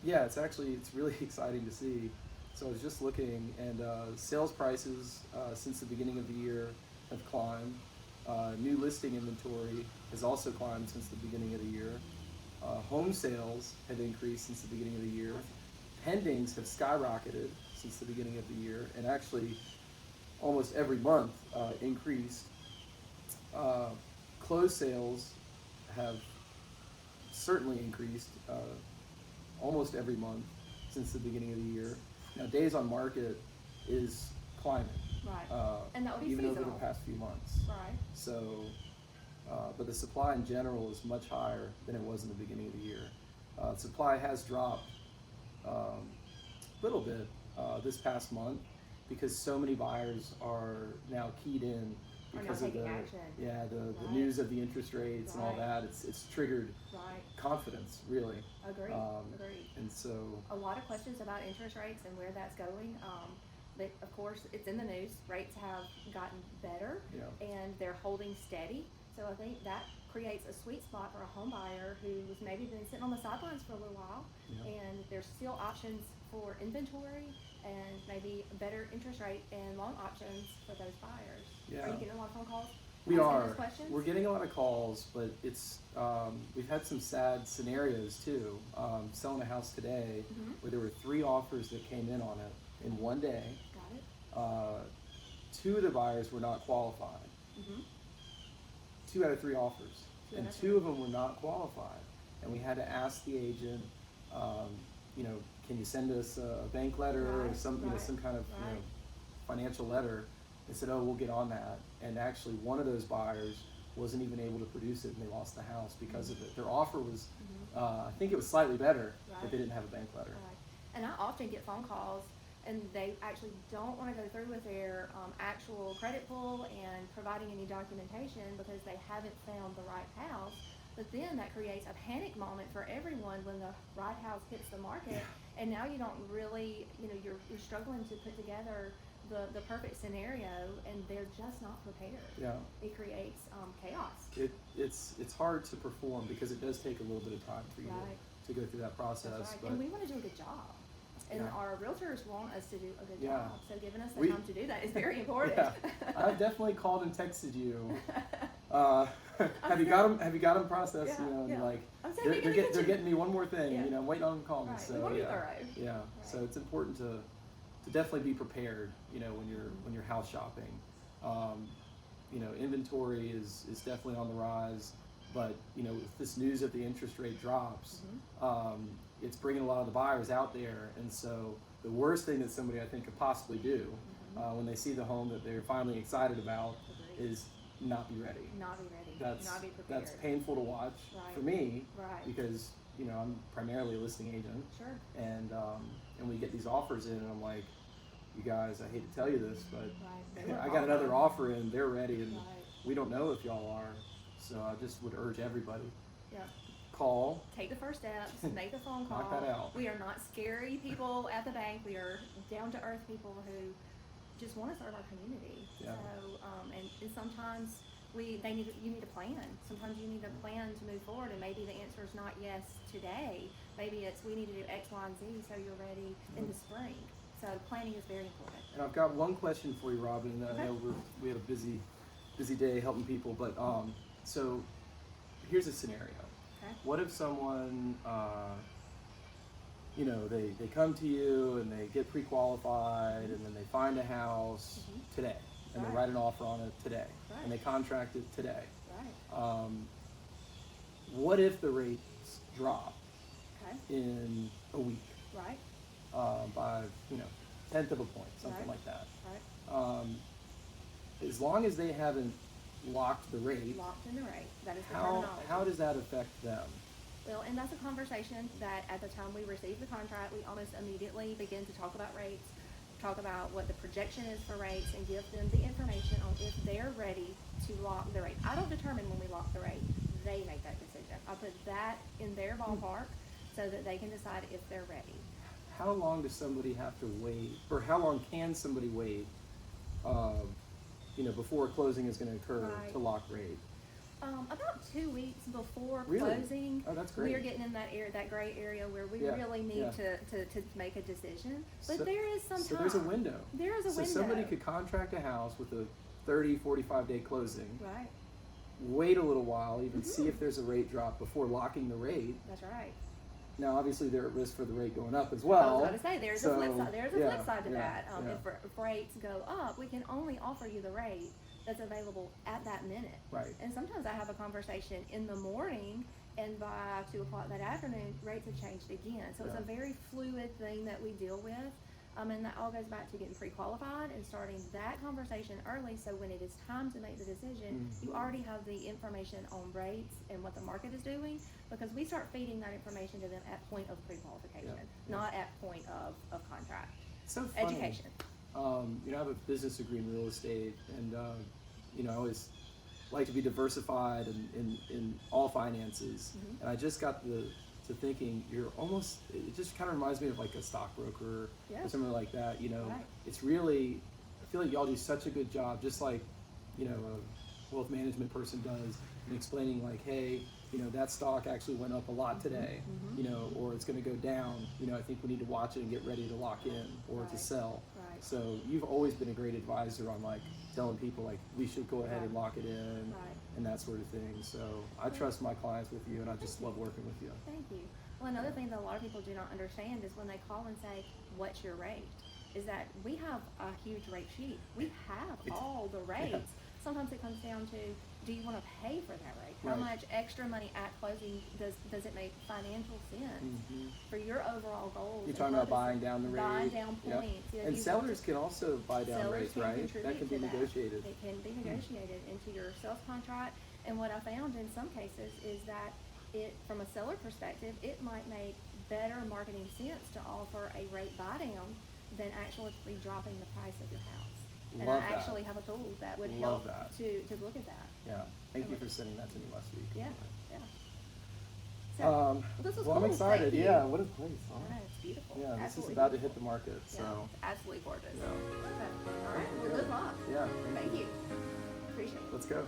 Yeah, it's really exciting to see. So I was just looking, and sales prices since the beginning of the year have climbed. New listing inventory has also climbed since the beginning of the year. Home sales have increased since the beginning of the year. Pendings have skyrocketed since the beginning of the year, and actually almost every month increased. Closed sales have certainly increased almost every month since the beginning of the year. Now, days on market is climbing, Right. And that would be even over seasonal. the past few months. Right. So, but the supply in general is much higher than it was in the beginning of the year. Supply has dropped a little bit this past month because so many buyers are now keyed in because of the action. the Right. news of the interest rates and all Right. that. It's triggered Right. confidence, really. Agreed. Agreed. And so A lot of questions about interest rates and where that's going. But of course, it's in the news. Rates have gotten better, Yeah. and they're holding steady. So I think that creates a sweet spot for a home buyer who's maybe been sitting on the sidelines for a little while, Yeah. and there's still options for inventory and maybe a better interest rate and loan options for those buyers. Yeah. Are you getting a lot of phone calls? We asking are. those questions? We're getting a lot of calls, but it's we've had some sad scenarios too. Selling a house today Mhm. where there were 3 offers that came in on it in one day. Got it. 2 of the buyers were not qualified. Mhm. 2 out of 3 offers, Two and out of 2 three. of them were not qualified. And we had to ask the agent, can you send us a bank letter or Right, some right, some kind of right. financial letter? They said, oh, we'll get on that. And actually, one of those buyers wasn't even able to produce it, and they lost the house because of it. Their offer was, I think it was slightly better, Right. but they didn't have a bank letter. Right. And I often get phone calls, and they actually don't want to go through with their actual credit pull and providing any documentation because they haven't found the right house. But then that creates a panic moment for everyone when the right house hits the market, and now you don't really, you're struggling to put together the perfect scenario, and they're just not prepared. Yeah. It creates chaos. It's hard to perform because it does take a little bit of time for you Right. to go through that process. That's right. But And we want to do a good job. And Yeah. our realtors want us to do a good Yeah. job. So giving us the We- time to do that is very important. yeah, I've definitely called and texted you. Have you got them? Have you got them processed? Yeah, And yeah. like I'm saying they're kitchen. getting me one more thing. Yeah. I'm waiting on them to call me. Right. So We want to be yeah, thorough. yeah. Right. So it's important to definitely be prepared. When you're house shopping. Inventory is definitely on the rise, but with this news of the interest rate drops, it's bringing a lot of the buyers out there, and so the worst thing that somebody I think could possibly do when they see the home that they're finally excited about Agreed. is not be ready. Not be ready. That's not be prepared. that's painful to watch Right. for me Right. because I'm primarily a listing agent, Sure. and we get these offers in, and I'm like, you guys, I hate to tell you this, but Right. They were I got another qualified. offer in, they're ready, and Right. we don't know if y'all are. So I just would urge everybody, Yeah. call. Take the first steps. Make the phone call. Knock that out. We are not scary people at the bank. We are down to earth people who just want to serve our community. Yeah. So, and sometimes you need a plan. Sometimes you need a plan to move forward, and maybe the answer is not yes today. Maybe it's we need to do X, Y, and Z so you're ready in the spring. So planning is very important. And I've got one question for you, Robin. Okay. I know we had a busy day helping people, but so here's a scenario. Okay. What if someone, they come to you and they get pre-qualified and then they find a house today and Right. they write an offer on it today Right. and they contract it today. Right. What if the rates drop Okay. in a week Right. by, 1/10 of a point, something Right. like that? Right. As long as they haven't locked the rate, Locked in the rate. That is the how terminology. does that affect them? Well, and that's a conversation that at the time we receive the contract, we almost immediately begin to talk about rates, talk about what the projection is for rates, and give them the information on if they're ready to lock the rate. I don't determine when we lock the rate. They make that decision. I put that in their ballpark so that they can decide if they're ready. How long does somebody have to wait, or how long can somebody wait, before a closing is going to occur Right. to lock rate? About 2 weeks before Really? closing, Oh, that's great. we are getting in that area, that gray area where we Yeah, really need yeah. to make a decision. But So- there is some So time. there's a window. There is a So window. somebody could contract a house with a 30, 45-day closing, Right. wait a little while, even Mhm. see if there's a rate drop before locking the rate. That's right. Now, obviously, they're at risk for the rate going up as I well. was about to say there's So, a flip side. There's a yeah, flip side to yeah, that. yeah. If rates go up, we can only offer you the rate that's available at that minute. Right. And sometimes I have a conversation in the morning, and by 2 o'clock that afternoon, rates have changed again. So it's Yeah. a very fluid thing that we deal with. And that all goes back to getting pre-qualified and starting that conversation early, so when it is time to make the decision, you already have the information on rates and what the market is doing, because we start feeding that information to them at point of pre-qualification, Yeah. not at point of contract. It's so funny. Education. I have a business degree in real estate, and I always like to be diversified in all finances. Mhm. And I just got to thinking, it just kind of reminds me of like a stockbroker Yeah. or something like that. Right. It's really, I feel like y'all do such a good job, just like, a wealth management person does, in explaining like, hey, that stock actually went up a lot today, Mhm. or it's going to go down. I think we need to watch it and get ready to lock in or to Right. sell. Right. So you've always been a great advisor on like telling people like we should go ahead and Right. lock it in Right. and that sort of thing. So I trust my clients with you, and I just love working with you. Thank you. Well, another thing that a lot of people do not understand is when they call and say, "What's your rate?" is that we have a huge rate sheet. We have all the rates. Sometimes it comes down to, do you want to pay for that rate? How Right. much extra money at closing does it make financial sense for your overall goals? You're and talking about purposes? buying down the rate. Buying down Yep. points. And sellers can also buy down Sellers rates, can right? contribute That can be to that. negotiated. It can be negotiated into your sales contract. And what I found in some cases is that from a seller perspective, it might make better marketing sense to offer a rate buy down than actually dropping the price of your house. And Love I that. actually have a tool that would Love help that. to look at that. Yeah. Thank you for sending that to me last week. Yeah, yeah. So, Well, this was I'm cool. excited. Thank you. Yeah, what a place. Huh? Yeah, it's beautiful. Yeah, this is Absolutely about to hit beautiful. the market. So Yeah, it's absolutely gorgeous. Yeah. Okay. All right. Well, good luck. yeah, Thank you. Appreciate it. Let's go.